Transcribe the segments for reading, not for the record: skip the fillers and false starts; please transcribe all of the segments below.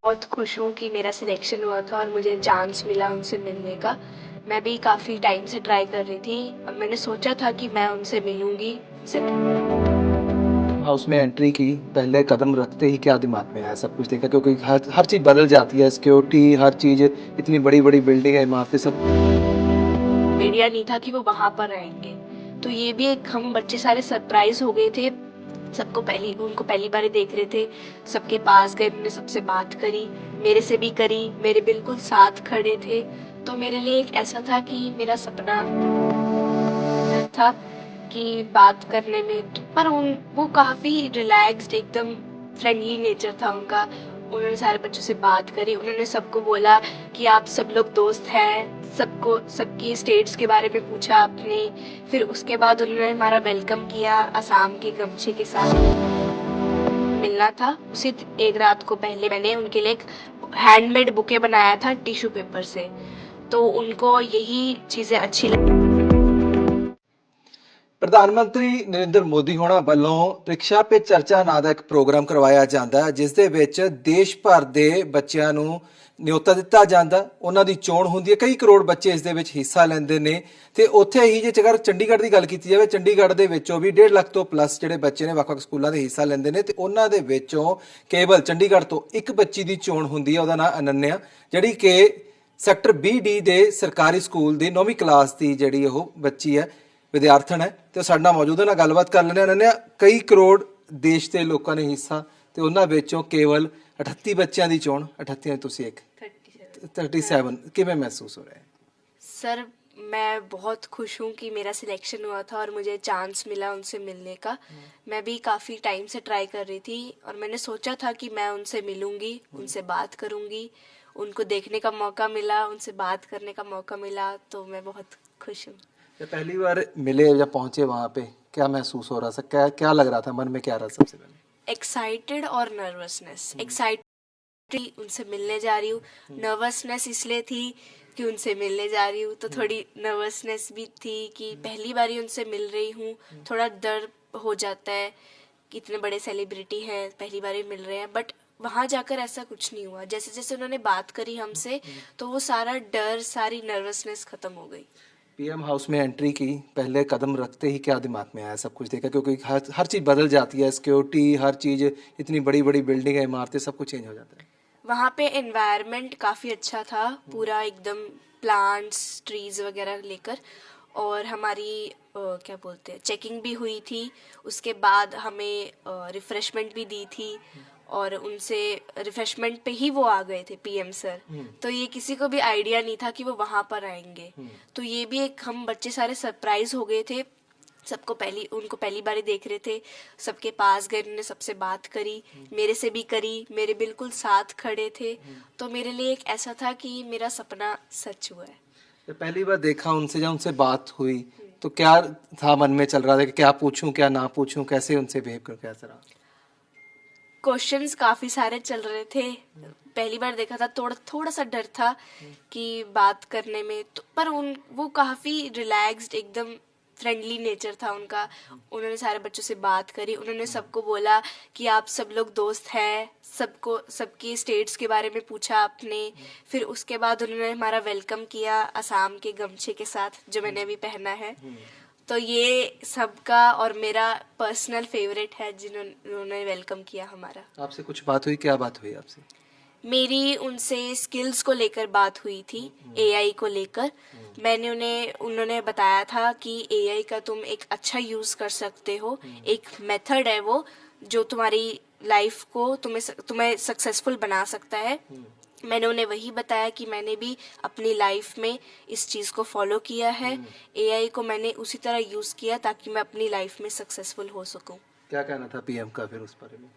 बहुत खुश हूँ कि मेरा सिलेक्शन हुआ था और मुझे चांस मिला उनसे मिलने का। मैं भी काफ़ी टाइम से ट्राई कर रही थी और मैंने सोचा था कि मैं उनसे मिलूँगी। हाउस में एंट्री की, पहले कदम रखते ही क्या दिमाग में आया? सब कुछ देखा क्योंकि हर हर चीज़ बदल जाती है, सिक्योरिटी, हर चीज़, इतनी बड़ी-बड़ी बिल्डिंग है, इमारतें सब। आइडिया नहीं था कि वो वहाँ पर आएँगे। तो ये भी एक हम बच्चे सारे सरप्राइज़ हो गए थे। उनको पहली बार ही देख रहे थे। सबके पास गए, उन्होंने सबसे बात करी, मेरे से भी करी, मेरे बिल्कुल साथ खड़े थे। तो मेरे लिए एक ऐसा था कि मेरा सपना था कि बात करने में पर वो काफ़ी रिलैक्स्ड एकदम फ्रेंडली नेचर था उनका। उन्होंने सारे बच्चों से बात करी, उन्होंने सबको बोला कि आप सब लोग दोस्त हैं, सबको सबकी स्टेट्स के बारे में पूछा आपने। फिर उसके बाद उन्होंने हमारा वेलकम किया असम के गमछे के साथ। मिलना था उसी एक रात को पहले मैंने उनके लिए एक हैंडमेड बुके बनाया था टिश्यू पेपर से। तो उनको यही चीज़ें अच्छी लगी। ਪ੍ਰਧਾਨ ਮੰਤਰੀ ਨਰਿੰਦਰ ਮੋਦੀ ਹੋਣਾ ਵੱਲੋਂ ਪ੍ਰੀਖਿਆ ਪੇ ਚਰਚਾ ਨਾਂ ਦਾ ਇੱਕ ਪ੍ਰੋਗਰਾਮ ਕਰਵਾਇਆ ਜਾਂਦਾ ਹੈ, ਜਿਸ ਦੇ ਵਿੱਚ ਦੇਸ਼ ਭਰ ਦੇ ਬੱਚਿਆਂ ਨੂੰ ਨਿਯੋਤਾ ਦਿੱਤਾ ਜਾਂਦਾ। ਉਹਨਾਂ ਦੀ ਚੋਣ ਹੁੰਦੀ ਹੈ, ਕਈ ਕਰੋੜ ਬੱਚੇ ਇਸ ਦੇ ਵਿੱਚ ਹਿੱਸਾ ਲੈਂਦੇ ਨੇ। ਤੇ ਉੱਥੇ ਹੀ ਜੇਕਰ ਚੰਡੀਗੜ੍ਹ ਦੀ ਗੱਲ ਕੀਤੀ ਜਾਵੇ, ਚੰਡੀਗੜ੍ਹ ਦੇ ਵਿੱਚੋਂ ਵੀ 1.5 ਲੱਖ ਤੋਂ ਪਲੱਸ ਜਿਹੜੇ ਬੱਚੇ ਨੇ ਵੱਖ-ਵੱਖ ਸਕੂਲਾਂ ਦੇ ਹਿੱਸਾ ਲੈਂਦੇ ਨੇ, ਤੇ ਉਹਨਾਂ ਦੇ ਵਿੱਚੋਂ ਕੇਵਲ ਚੰਡੀਗੜ੍ਹ ਤੋਂ ਇੱਕ ਬੱਚੀ ਦੀ ਚੋਣ ਹੁੰਦੀ ਹੈ, ਉਹਦਾ ਨਾਂ ਅਨੰਨਿਆ, ਜਿਹੜੀ ਕਿ ਸੈਕਟਰ BD ਦੇ ਸਰਕਾਰੀ ਸਕੂਲ ਦੀ 9ਵੀਂ ਕਲਾਸ ਦੀ ਜਿਹੜੀ ਉਹ ਬੱਚੀ ਹੈ, ਵਿਦਿਆਰਥਣ ਹੈ। ਤੇ ਸਾਡੇ ਨਾਲ ਮੌਜੂਦ ਹੈ, ਨਾਲ ਗੱਲਬਾਤ ਕਰ ਲੈਂਦੇ ਹਾਂ। ਅਨੰਨਿਆ, ਕਈ ਕਰੋੜ ਦੇਸ਼ ਦੇ ਲੋਕਾਂ ਨੇ ਹਿੱਸਾ, ਤੇ ਉਹਨਾਂ ਵਿੱਚੋਂ ਕੇਵਲ 38 ਬੱਚਿਆਂ ਦੀ ਚੋਣ, 38 ਤੁਸੀਂ ਇੱਕ 37, ਕਿਵੇਂ ਮਹਿਸੂਸ ਹੋ ਰਿਹਾ ਹੈ? सर मैं बहुत खुश हूँ कि मेरा सिलेक्शन हुआ था और मुझे चांस मिला उनसे मिलने का। मैं भी काफ़ी टाइम से ट्राई कर रही थी और मैंने सोचा था कि मैं उनसे मिलूँगी, उनसे बात करूँगी, उनको देखने का मौका मिला, उनसे बात करने का मौका मिला, तो मैं बहुत खुश हूँ। जब पहली बार मिले या पहुंचे वहां पे, क्या महसूस हो रहा था? क्या क्या लग रहा था मन में? क्या रहा सबसे पहले? एक्साइटेड और नर्वसनेस। एक्साइटेड उनसे मिलने जा रही हूँ, नर्वसनेस इसलिए थी कि उनसे मिलने जा रही हूँ, तो थोड़ी नर्वसनेस भी थी कि पहली बार ही उनसे मिल रही हूँ। थोड़ा डर हो जाता है कि इतने बड़े सेलिब्रिटी हैं, पहली बार ही मिल रहे हैं, बट वहाँ जाकर ऐसा कुछ नहीं हुआ। जैसे जैसे उन्होंने बात करी हमसे तो वो सारा डर, सारी नर्वसनेस ख़त्म हो गई। पीएम हाउस में एंट्री की, पहले कदम रखते ही क्या दिमाग में आया? सब कुछ देखा क्योंकि हर चीज़ बदल जाती है, सिक्योरिटी, हर चीज़, इतनी बड़ी बड़ी बिल्डिंग है, इमारतें, सब कुछ चेंज हो जाता है। वहाँ पे एनवायरनमेंट काफ़ी अच्छा था, पूरा एकदम प्लांट्स ट्रीज़ वगैरह लेकर। और हमारी क्या बोलते हैं, चेकिंग भी हुई थी। उसके बाद हमें रिफ़्रेशमेंट भी दी थी और उनसे रिफ़्रेशमेंट पे ही वो आ गए थे पीएम सर। तो ये किसी को भी आइडिया नहीं था कि वो वहाँ पर आएंगे। तो ये भी एक हम बच्चे सारे सरप्राइज़ हो गए थे। उनको पहली बार ही देख रहे थे। सबके पास गए, उन्होंने सबसे बात करी, मेरे से भी करी, मेरे बिल्कुल साथ खड़े थे। तो मेरे लिए एक ऐसा था कि मेरा सपना सच हुआ है। जब पहली बार देखा उनसे, जब उनसे बात हुई, तो क्या था मन में चल रहा था कि क्या पूछूं क्या ना पूछूं, कैसे उनसे बिहेव करूं, कैसा रहा? क्वेश्चंस काफ़ी सारे चल रहे थे। पहली बार देखा था, थोड़ा थोड़ा सा डर था कि बात करने में, तो पर वो काफ़ी रिलैक्स्ड एकदम फ्रेंडली नेचर था उनका। उन्होंने सारे बच्चों से बात करी, उन्होंने सबको बोला कि आप सब लोग दोस्त हैं, सबको सबकी स्टेट्स के बारे में पूछा आपने। फिर उसके बाद उन्होंने हमारा वेलकम किया असम के गमछे के साथ, जो मैंने अभी पहना है। तो ये सबका और मेरा पर्सनल फेवरेट है जिन्होंने वेलकम किया हमारा। आपसे कुछ बात हुई? क्या बात हुई आपसे? मेरी उनसे स्किल्स को लेकर बात हुई थी, एआई को लेकर। उन्होंने बताया था कि एआई का तुम एक अच्छा यूज़ कर सकते हो, एक मेथड है वो जो तुम्हारी लाइफ को तुम्हें सक्सेसफुल बना सकता है। मैंने उन्हें वही बताया कि मैंने भी अपनी लाइफ में इस चीज़ को फॉलो किया है। एआई को मैंने उसी तरह यूज़ किया ताकि मैं अपनी लाइफ में सक्सेसफुल हो सकूं। क्या कहना था पीएम का फिर उस बारे में?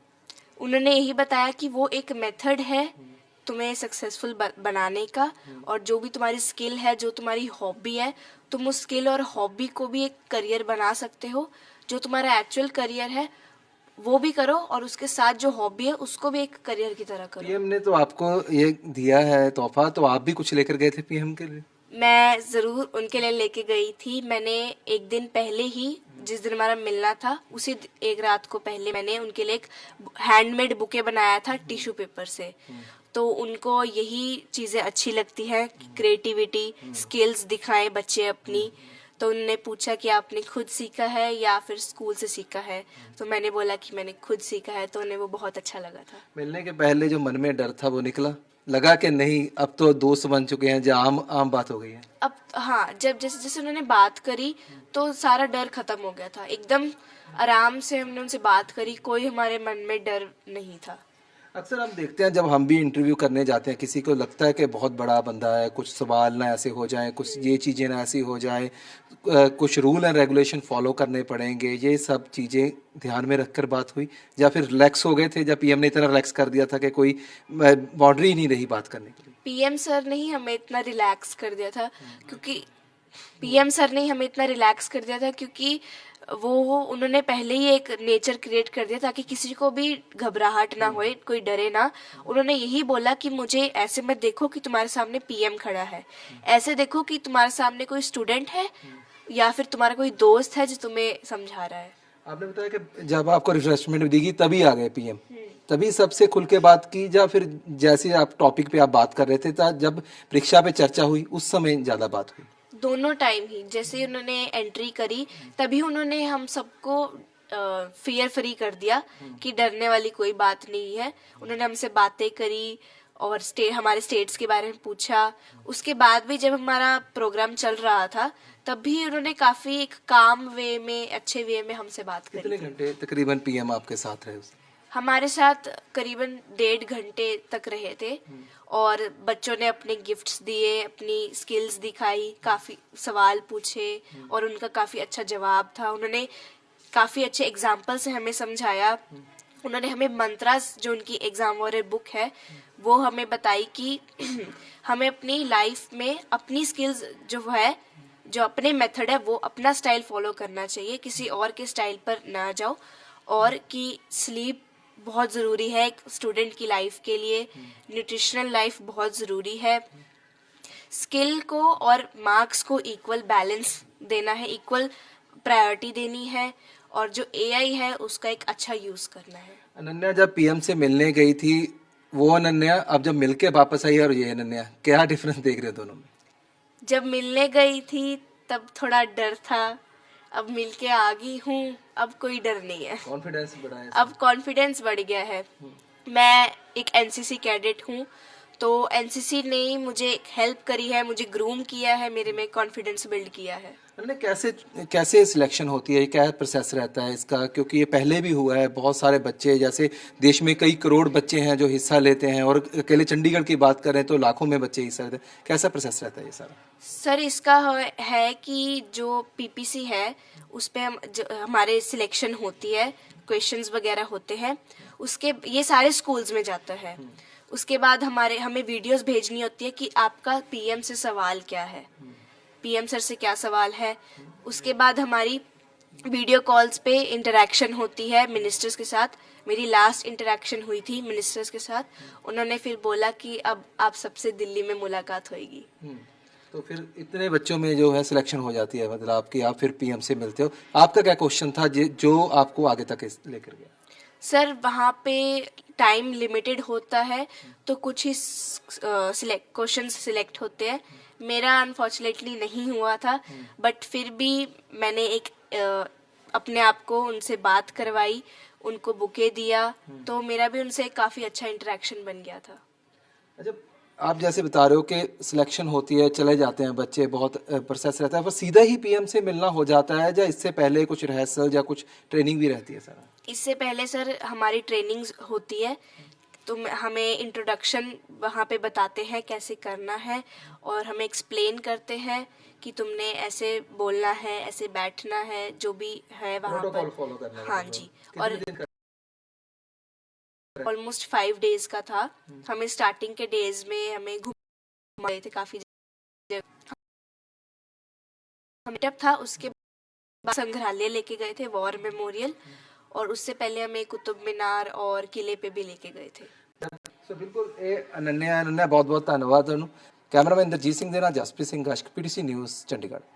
उन्होंने यही बताया कि वो एक मेथड है तुम्हें सक्सेसफुल बनाने का, और जो भी तुम्हारी स्किल है, जो तुम्हारी हॉबी है, तुम उस स्किल और हॉबी को भी एक करियर बना सकते हो। जो तुम्हारा एक्चुअल करियर है वो भी करो और उसके साथ जो हॉबी है उसको भी एक करियर की तरह करो। पीएम ने तो आपको ये दिया है तोहफा, तो आप भी कुछ लेकर गए थे पीएम के लिए? मैं ज़रूर उनके लिए लेके गई थी। मैंने एक दिन पहले ही, जिस दिन हमारा मिलना था उसी एक रात को पहले मैंने उनके लिए एक हैंडमेड बुके बनाया था टिश्यू पेपर से। तो उनको यही चीज़ें अच्छी लगती हैं, क्रिएटिविटी, स्किल्स दिखाएं बच्चे अपनी। तो उन्होंने पूछा कि आपने खुद सीखा है या फिर स्कूल से सीखा है, तो मैंने बोला कि मैंने खुद सीखा है, तो उन्हें वो बहुत अच्छा लगा था। मिलने के पहले जो मन में डर था वो निकला, लगा कि नहीं अब तो दोस्त बन चुके हैं, जो आम आम बात हो गई है। अब हाँ, जब जैसे जैसे उन्होंने बात करी तो सारा डर खत्म हो गया था, एकदम आराम से हमने उनसे बात करी, कोई हमारे मन में डर नहीं था। अक्सर हम देखते हैं जब हम भी इंटरव्यू करने जाते हैं, किसी को लगता है कि बहुत बड़ा बंदा है, कुछ सवाल ना ऐसे हो जाएं, कुछ ये चीज़ें ना ऐसी हो जाएं, कुछ रूल एंड रेगुलेशन फॉलो करने पड़ेंगे, ये सब चीज़ें ध्यान में रखकर बात हुई, या फिर रिलैक्स हो गए थे जब पीएम ने इतना रिलैक्स कर दिया था कि कोई बाउंड्री ही नहीं रही बात करने के लिए? पीएम सर ने ही हमें इतना रिलैक्स कर दिया था, क्योंकि पीएम सर ने ही हमें इतना रिलैक्स कर दिया था क्योंकि वो उन्होंने पहले ही एक नेचर क्रिएट कर दिया ताकि किसी को भी घबराहट ना होए, कोई डरे ना। उन्होंने यही बोला कि मुझे ऐसे मत देखो कि तुम्हारे सामने पीएम खड़ा है, ऐसे देखो कि तुम्हारे सामने कोई स्टूडेंट है या फिर तुम्हारा कोई दोस्त है जो तुम्हें समझा रहा है। आपने बताया कि जब आपको रिफ्रेशमेंट दी तभी आ गए पीएम, तभी सबसे खुल के बात की, या फिर जैसे आप टॉपिक पे आप बात कर रहे थे जब परीक्षा पे चर्चा हुई उस समय ज़्यादा बात हुई? दोनों टाइम ही, जैसे ही उन्होंने एंट्री करी तभी उन्होंने हम सबको फियर फ्री कर दिया कि डरने वाली कोई बात नहीं है। उन्होंने हमसे बातें करी और हमारे स्टेट्स के बारे में पूछा। उसके बाद भी जब हमारा प्रोग्राम चल रहा था तब भी उन्होंने काफी एक काम वे में, अच्छे वे में हमसे बात करी। कितने घंटे तकरीबन पीएम आपके साथ रहे? हमारे साथ करीबन 1.5 घंटे तक रहे थे और बच्चों ने अपने गिफ्ट्स दिए, अपनी स्किल्स दिखाई, काफ़ी सवाल पूछे और उनका काफ़ी अच्छा जवाब था। उन्होंने काफ़ी अच्छे एग्जाम्पल से हमें समझाया। उन्होंने हमें मंत्रास, जो उनकी एग्जाम वॉरियर बुक है, वो हमें बताई कि हमें अपनी लाइफ में अपनी स्किल्स जो है, जो अपने मेथड है, वो अपना स्टाइल फॉलो करना चाहिए, किसी और के स्टाइल पर ना जाओ, और कि स्लीप बहुत ज़रूरी है एक स्टूडेंट की लाइफ के लिए, न्यूट्रिशनल लाइफ बहुत ज़रूरी है, स्किल को और मार्क्स को इक्वल बैलेंस देना है, इक्वल प्रायोरिटी देनी है, और जो एआई है उसका एक अच्छा यूज़ करना है। अनन्या जब पीएम से मिलने गई थी, वो अनन्या अब जब मिलके वापस आई और ये अनन्या, क्या डिफरेंस देख रहे हो दोनों में? जब मिलने गई थी तब थोड़ा डर था, अब मिलके आ गई हूँ, अब कोई डर नहीं है, कॉन्फिडेंस बढ़ा है? अब कॉन्फिडेंस बढ़ गया है। मैं एक एनसीसी कैडेट हूँ, तो एनसीसी ने ही मुझे हेल्प करी है, मुझे ग्रूम किया है, मेरे में कॉन्फिडेंस बिल्ड किया है। अनन्या कैसे कैसे सिलेक्शन होती है, क्या प्रोसेस रहता है इसका? क्योंकि ये पहले भी हुआ है, बहुत सारे बच्चे, जैसे देश में कई करोड़ बच्चे हैं जो हिस्सा लेते हैं, और अकेले चंडीगढ़ की बात करें तो लाखों में बच्चे हिस्सा लेते हैं, कैसा प्रोसेस रहता है ये सारा? सर, इसका है कि जो पीपीसी है उस पे हमारे सिलेक्शन होती है, क्वेश्चंस वगैरह होते हैं, उसके ये सारे स्कूल्स में जाता है। उसके बाद हमें वीडियोस भेजनी होती है कि आपका पीएम से सवाल क्या है, पीएम सर से क्या सवाल है। उसके बाद हमारी वीडियो कॉल्स पे इंटरेक्शन होती है मिनिस्टर्स के साथ। मेरी लास्ट इंटरेक्शन हुई थी मिनिस्टर्स के साथ, उन्होंने फिर बोला कि अब आप सबसे दिल्ली में मुलाकात होगी। तो फिर इतने बच्चों में जो है सिलेक्शन हो जाती है, मतलब आपकी, आप फिर पीएम से मिलते हो। आपका क्या क्वेश्चन था जो आपको आगे तक लेकर गया? सर, वहाँ पे टाइम लिमिटेड होता है तो कुछ ही क्वेश्चन सिलेक्ट होते हैं। मेरा अनफॉर्चुनेटली नहीं हुआ था, बट फिर भी मैंने एक अपने आप को उनसे बात करवाई, उनको बुके दिया, तो मेरा भी उनसे काफ़ी अच्छा इंटरेक्शन बन गया था। अच्छा, आप जैसे बता रहे हो कि सिलेक्शन होती है, चले जाते हैं बच्चे, बहुत प्रोसेस रहता है, पर सीधा ही पीएम से मिलना हो जाता है, या इससे पहले कुछ रिहर्सल या कुछ ट्रेनिंग भी रहती है सर? इससे पहले सर हमारी ट्रेनिंग्स होती है, तो हमें इंट्रोडक्शन वहाँ पे बताते हैं कैसे करना है, और हमें एक्सप्लेन करते हैं कि तुमने ऐसे बोलना है, ऐसे बैठना है, जो भी है वहाँ पर फॉलो करना है। हाँ जी। और ऑलमोस्ट 5 डेज का था। हमें स्टार्टिंग के डेज में हमें घुमाए थे काफ़ी जगह, मीटअप था, उसके बाद संग्रहालय लेके गए थे, वॉर मेमोरियल, और उससे पहले हमें कुतुब मीनार और किले पे भी लेके गए थे। सो बिल्कुल अनन्या बहुत बहुत धन्यवाद। कैमरामैन इंद्रजीत सिंह दे नाल जसप्रीत सिंह गाशक, पीटीसी न्यूज़ चंडीगढ़।